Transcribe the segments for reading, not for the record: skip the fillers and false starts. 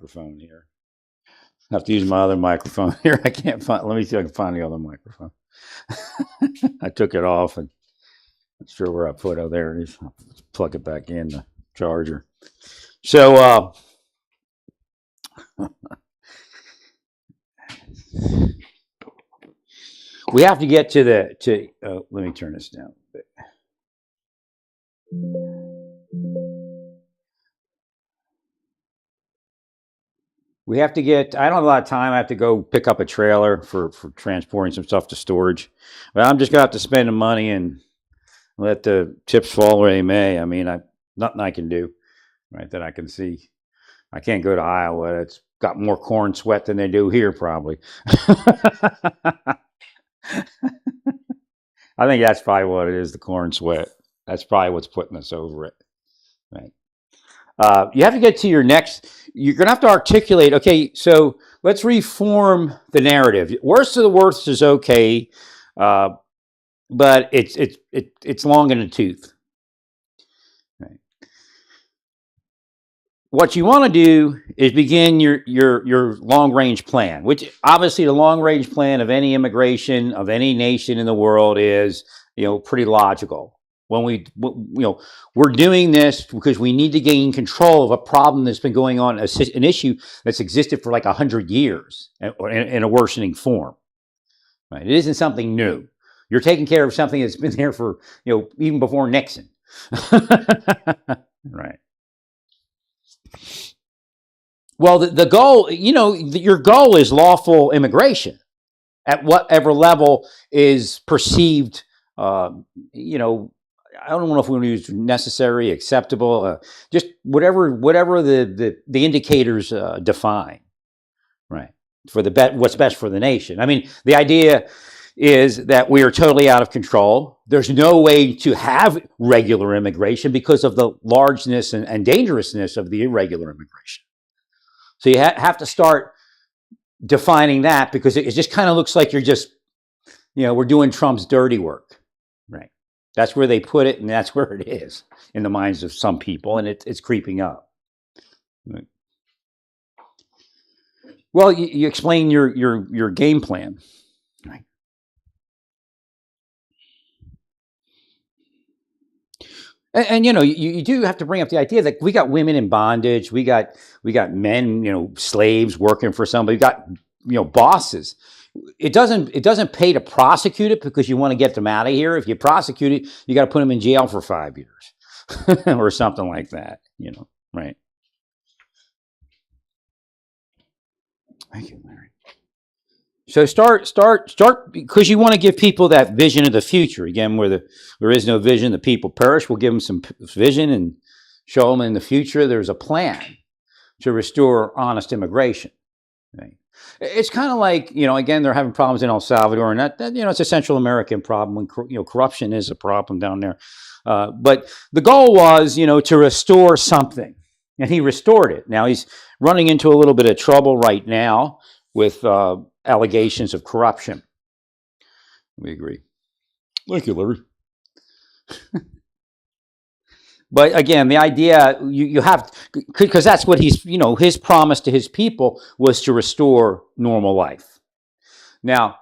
microphone here. I have to use my other microphone here. I can't find. Let me see if I can find the other microphone. I took it off and I'm not sure where I put it. Oh, there it is. I'll plug it back in the charger. So we have to get to the let me turn this down a bit. We have to get, I don't have a lot of time. I have to go pick up a trailer for transporting some stuff to storage. But I'm just going to have to spend the money and let the chips fall where they may. I mean, nothing I can do, right, that I can see. I can't go to Iowa. It's got more corn sweat than they do here, probably. I think that's probably what it is, the corn sweat. That's probably what's putting us over it, right? You have to get to your next, you're going to have to articulate, okay, so let's reform the narrative. Worst of the worst is okay, but it's long in the tooth. Right. What you want to do is begin your long-range plan, which obviously the long-range plan of any immigration, of any nation in the world is, pretty logical. When we're doing this because we need to gain control of a problem that's been going on, an issue that's existed for like 100 years in a worsening form. Right? It isn't something new. You're taking care of something that's been there for, even before Nixon. Right. Well, the goal, your goal is lawful immigration at whatever level is perceived, I don't know if we want to use necessary, acceptable, just whatever the indicators define, right? For what's best for the nation. I mean, the idea is that we are totally out of control. There's no way to have regular immigration because of the largeness and dangerousness of the irregular immigration. So you have to start defining that, because it just kind of looks like you're just, we're doing Trump's dirty work, right? That's where they put it, and that's where it is in the minds of some people, and it's creeping up. Right. Well, you explain your game plan. Right. And you do have to bring up the idea that we got women in bondage, we got men, slaves working for somebody, we got bosses. It doesn't pay to prosecute it because you want to get them out of here. If you prosecute it, you got to put them in jail for 5 years or something like that, right? Thank you, Larry. So start because you want to give people that vision of the future. Again, where there is no vision, the people perish. We'll give them some vision and show them in the future there's a plan to restore honest immigration. Right? It's kind of like, again, they're having problems in El Salvador, and that it's a Central American problem when, corruption is a problem down there. But the goal was, to restore something, and he restored it. Now he's running into a little bit of trouble right now with allegations of corruption. We agree. Thank you, Larry. But again, the idea you have, because that's what his promise to his people was to restore normal life. Now,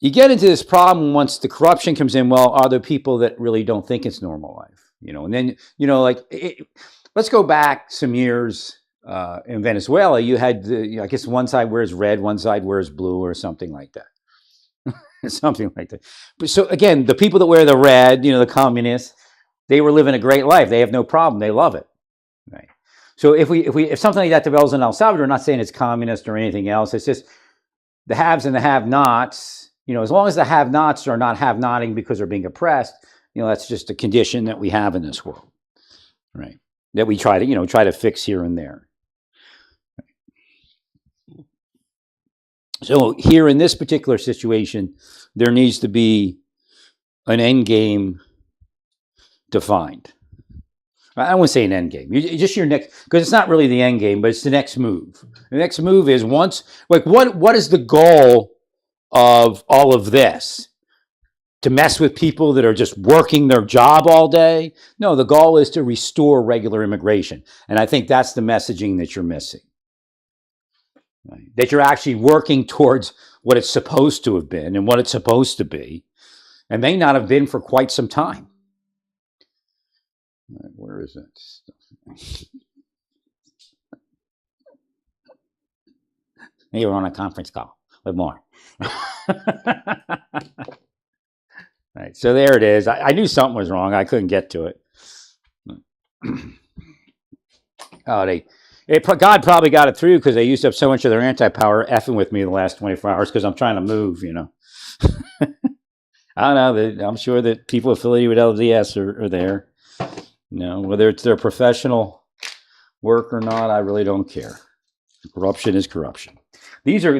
you get into this problem once the corruption comes in. Well, are there people that really don't think it's normal life? And then, let's go back some years in Venezuela. You had, I guess one side wears red, one side wears blue, or something like that. Something like that. But so again, the people that wear the red, the communists, they were living a great life. They have no problem. They love it, right? So if something like that develops in El Salvador, I'm not saying it's communist or anything else. It's just the haves and the have-nots. As long as the have-nots are not have-notting because they're being oppressed, that's just a condition that we have in this world, right? That we try to fix here and there. Right. So here in this particular situation, there needs to be an end game defined. I wouldn't say an end game. Just your next, because it's not really the end game, but it's the next move. The next move is what is the goal of all of this? To mess with people that are just working their job all day? No, the goal is to restore regular immigration. And I think that's the messaging that you're missing. right? That you're actually working towards what it's supposed to have been and what it's supposed to be, and may not have been for quite some time. Right, where is it? You were on a conference call with more. Right, so there it is. I knew something was wrong. I couldn't get to it. Oh, God probably got it through because they used up so much of their anti-power effing with me the last 24 hours because I'm trying to move, I don't know. I'm sure that people affiliated with LDS are there. Whether it's their professional work or not, I really don't care. Corruption is corruption. These are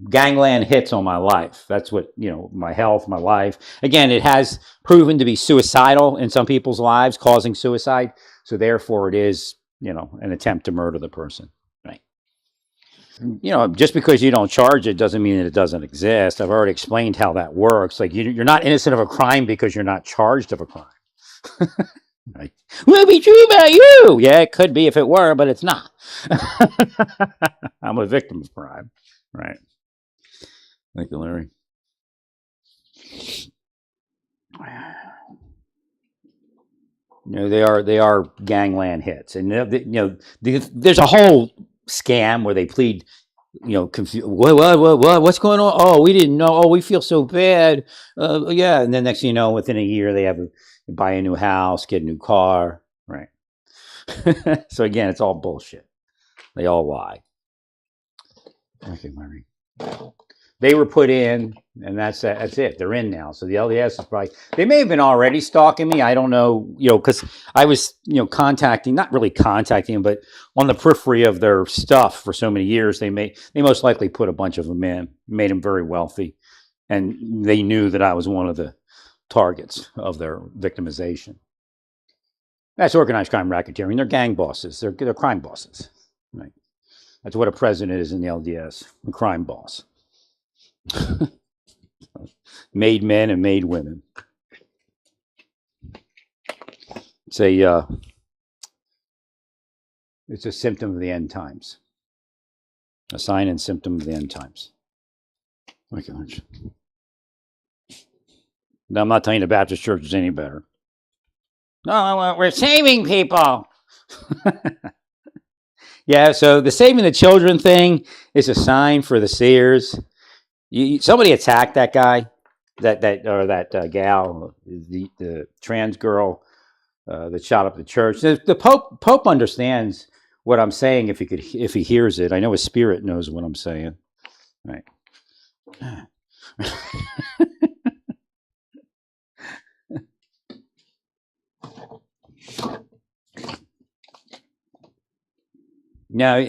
gangland hits on my life. That's what, my health, my life. Again, it has proven to be suicidal in some people's lives, causing suicide. So therefore, it is, an attempt to murder the person. Right. Just because you don't charge it doesn't mean that it doesn't exist. I've already explained how that works. Like you're not innocent of a crime because you're not charged of a crime. Right. Will it be true about you? Yeah, it could be if it were, but it's not. I'm a victim of crime. Right. Thank you, Larry. They are gangland hits, and there's a whole scam where they plead, confused. What's going on? Oh, we didn't know. Oh, we feel so bad. Yeah, and then next thing you know, within a year, they buy a new house, get a new car. Right. So again, it's all bullshit. They all lie. Okay, Murray. They were put in, and that's it. They're in now. So the LDS is probably, they may have been already stalking me. I don't know, because I was, not really contacting them, but on the periphery of their stuff for so many years, they most likely put a bunch of them in, made them very wealthy, and they knew that I was one of the targets of their victimization. That's organized crime racketeering. They're gang bosses. They're crime bosses. Right. That's what a president is in the LDS, a crime boss. Made men and made women. It's a symptom of the end times. A sign and symptom of the end times. Oh my gosh. Now, I'm not telling you the Baptist church is any better. No, we're saving people. Yeah, so the saving the children thing is a sign for the seers. Somebody attacked that guy, that gal, the trans girl that shot up the church. The Pope understands what I'm saying if he hears it. I know his spirit knows what I'm saying. Right. Now,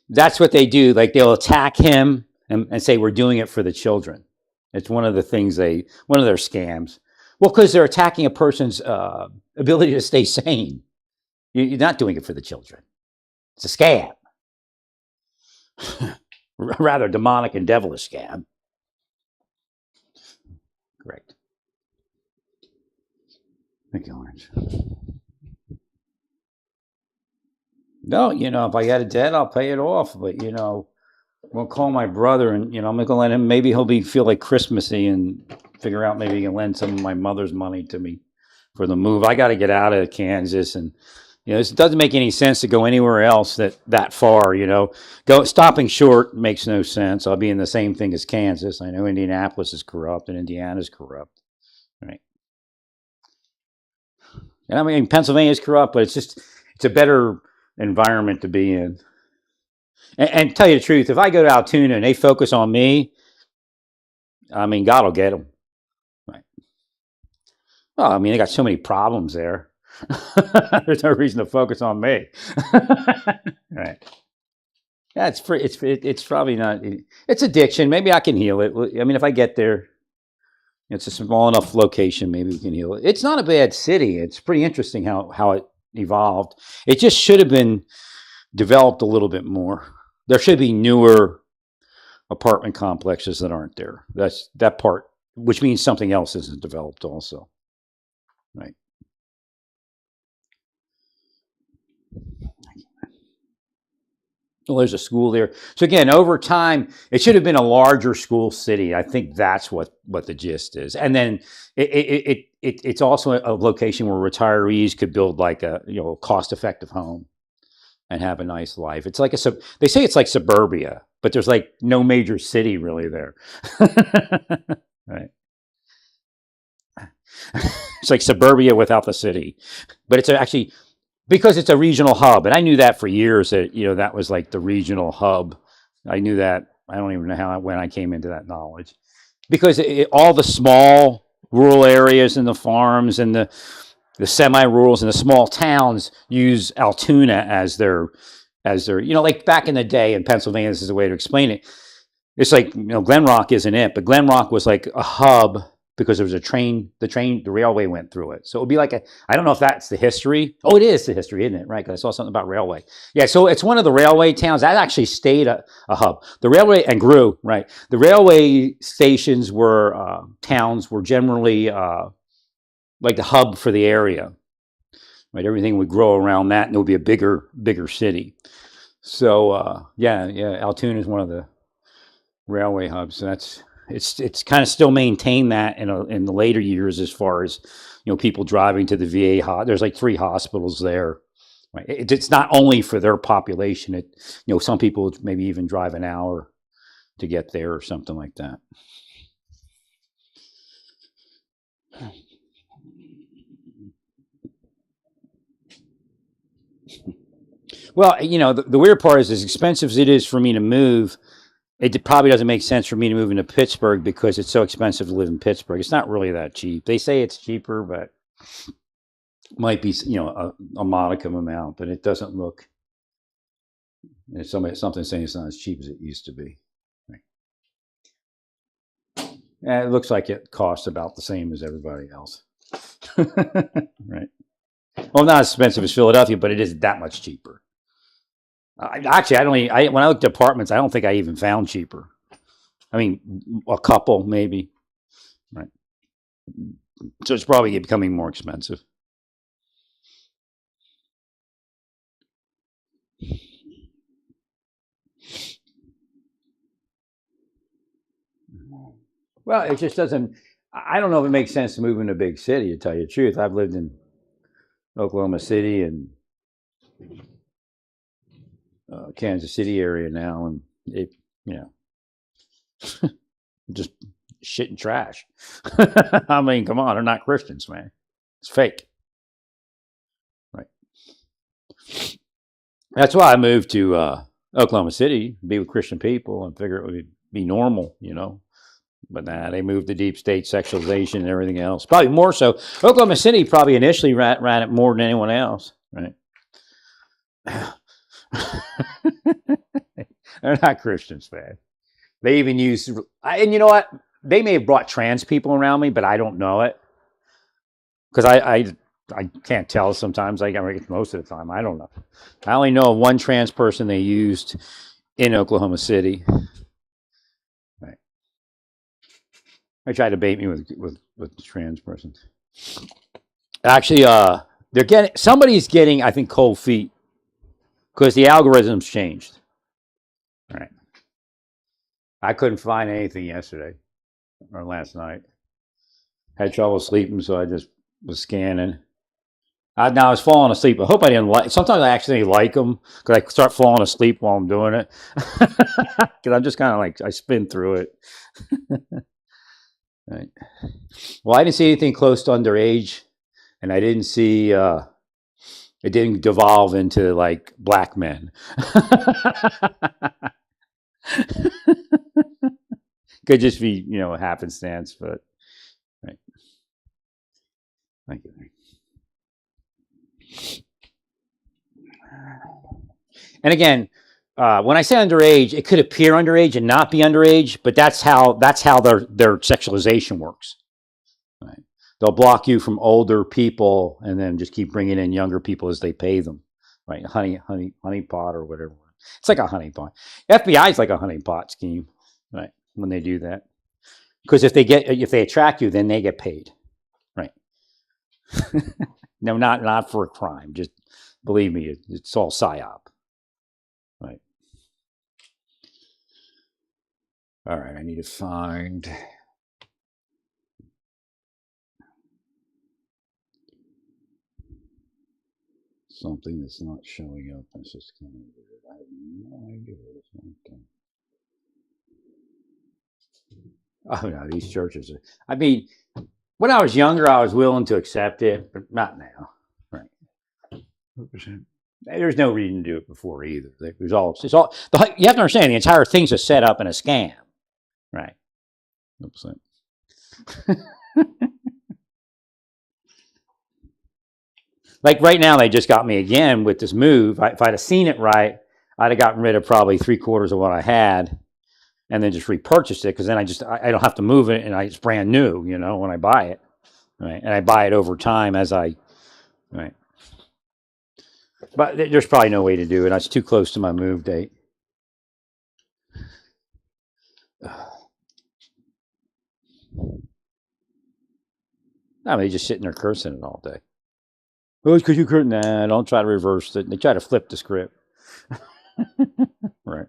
that's what they do. Like they'll attack him and say, we're doing it for the children. It's one of the things one of their scams. Well, because they're attacking a person's ability to stay sane. You're not doing it for the children. It's a scam. Rather demonic and devilish scam. Correct. Thank you, Orange. No, if I got a debt, I'll pay it off. But, we'll call my brother and, I'm going to let him, maybe he'll feel like Christmassy and figure out maybe he can lend some of my mother's money to me for the move. I got to get out of Kansas and, it doesn't make any sense to go anywhere else that far, stopping short makes no sense. I'll be in the same thing as Kansas. I know Indianapolis is corrupt and Indiana's corrupt. Right. And I mean, Pennsylvania's corrupt, but it's a better environment to be in. And tell you the truth, if I go to Altoona and they focus on me, I mean, God will get them. Right. Well, I mean, they got so many problems there. There's no reason to focus on me. Right. Yeah, it's probably not. It's addiction. Maybe I can heal it. I mean, if I get there, it's a small enough location. Maybe we can heal it. It's not a bad city. It's pretty interesting how it evolved. It just should have been developed a little bit more. There should be newer apartment complexes that aren't there. That's that part, which means something else isn't developed also. Right. Well, there's a school there. So again, over time, it should have been a larger school city. I think that's what the gist is. And then it's also a location where retirees could build like a cost effective home and have a nice life. It's like they say it's like suburbia, but there's like no major city really there. Right. It's like suburbia without the city, but it's actually because it's a regional hub, and I knew that for years that that was like the regional hub. I knew that. I don't even know when I came into that knowledge, because all the small rural areas and the farms and the semi-rurals and the small towns use Altoona as their like back in the day in Pennsylvania. This is a way to explain it. It's like Glen Rock isn't it, but Glen Rock was like a hub because there was the railway went through it. So it would be like I don't know if that's the history. Oh, it is the history, isn't it? Right, because I saw something about railway. Yeah, so it's one of the railway towns. That actually stayed a hub. The railway, and grew, right? The railway stations towns were generally like the hub for the area. Right, everything would grow around that, and it would be a bigger city. So yeah, Altoona is one of the railway hubs. So it's kind of still maintained that in the later years, as far as people driving to the VA. There's like 3 hospitals there. Right, it's not only for their population. Some people maybe even drive an hour to get there or something like that. Well, the weird part is, as expensive as it is for me to move, it probably doesn't make sense for me to move into Pittsburgh because it's so expensive to live in Pittsburgh. It's not really that cheap. They say it's cheaper, but it might be a modicum amount. But it doesn't look. There's something saying it's not as cheap as it used to be. Right. And it looks like it costs about the same as everybody else. Right. Well, not as expensive as Philadelphia, but it is that much cheaper. Actually, when I looked at apartments, I don't think I even found cheaper. I mean, a couple maybe. Right. So it's probably becoming more expensive. Well, it just doesn't. I don't know if it makes sense to move in a big city. To tell you the truth, I've lived in Oklahoma City and Kansas City area now, and it, just shit and trash. I mean, come on, they're not Christians, man. It's fake. Right. That's why I moved to Oklahoma City, be with Christian people, and figure it would be normal, But nah, they moved to deep state sexualization and everything else. Probably more so. Oklahoma City probably initially ran it more than anyone else, right? They're not Christians, man. They even use, and you know what? They may have brought trans people around me, but I don't know it because I can't tell sometimes. I get most of the time. I don't know. I only know of one trans person they used in Oklahoma City. Right. They tried to bait me with the trans person. Actually, somebody's getting, I think, cold feet because the algorithm's changed. Right. I couldn't find anything yesterday or last night. Had trouble sleeping, so I just was scanning. Now I was falling asleep. I hope I didn't like. Sometimes I actually like them because I start falling asleep while I'm doing it. Because I'm just kind of like I spin through it. Right. Well, I didn't see anything close to underage, and I didn't see. It didn't devolve into like black men. Could just be a happenstance, but right. Thank you. And again, when I say underage, it could appear underage and not be underage, but that's how their sexualization works. Right? They'll block you from older people and then just keep bringing in younger people as they pay them. Right? Honey pot or whatever. It's like a honey pot. FBI is like a honey pot scheme, right? When they do that, because if they attract you, then they get paid, right? No, not for a crime. Just believe me, it's all psyop, right? All right, I need to find something that's not showing up. That's just kind of weird. I have no idea what it's like. Oh no, these churches are. I mean, when I was younger, I was willing to accept it, but not now. Right? There's no reason to do it before either. There's all. It's all. You have to understand the entire thing's a setup and a scam. Right. Oops. Like right now, they just got me again with this move. If I'd have seen it right, I'd have gotten rid of probably 3/4 of what I had, and then just repurchased it because then I don't have to move it, and it's brand new. You know, when I buy it, right? And I buy it over time as I, right. But there's probably no way to do it. It's too close to my move date. I mean, just sitting there cursing it all day. Oh, it's because you couldn't. Nah, don't try to reverse it. They try to flip the script. Right.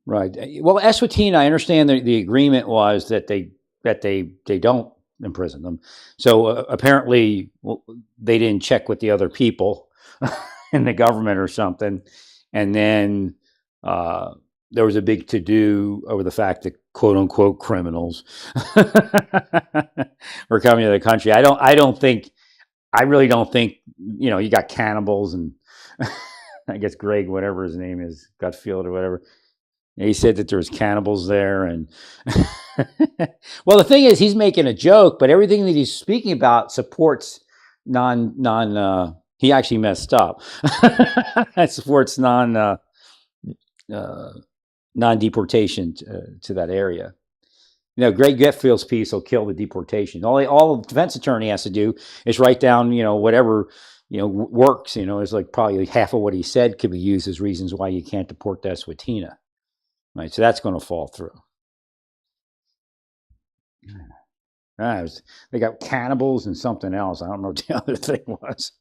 Right. Well, Eswatine, I understand the agreement was that they don't imprison them. So apparently they didn't check with the other people in the government or something, and then there was a big to do over the fact that quote unquote criminals were coming to the country. I really don't think you got cannibals and I guess Greg, whatever his name is, Gutfield or whatever. He said that there was cannibals there, and well, the thing is, he's making a joke, but everything that he's speaking about supports non. He actually messed up. It supports non-deportation to that area. Greg Getfield's piece will kill the deportation. All the defense attorney has to do is write down, whatever works. It's like probably half of what he said could be used as reasons why you can't deport to Eswatine. Right, so that's going to fall through. They got cannibals and something else. I don't know what the other thing was.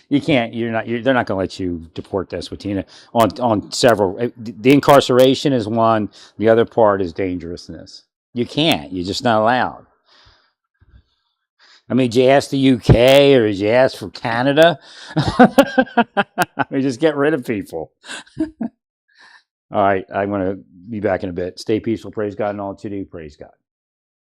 You can't. They're not going to let you deport to Eswatine on several. The incarceration is one. The other part is dangerousness. You can't. You're just not allowed. I mean, did you ask the UK or did you ask for Canada? I mean, just get rid of people. All right, I'm going to be back in a bit. Stay peaceful. Praise God and all that you do. Praise God.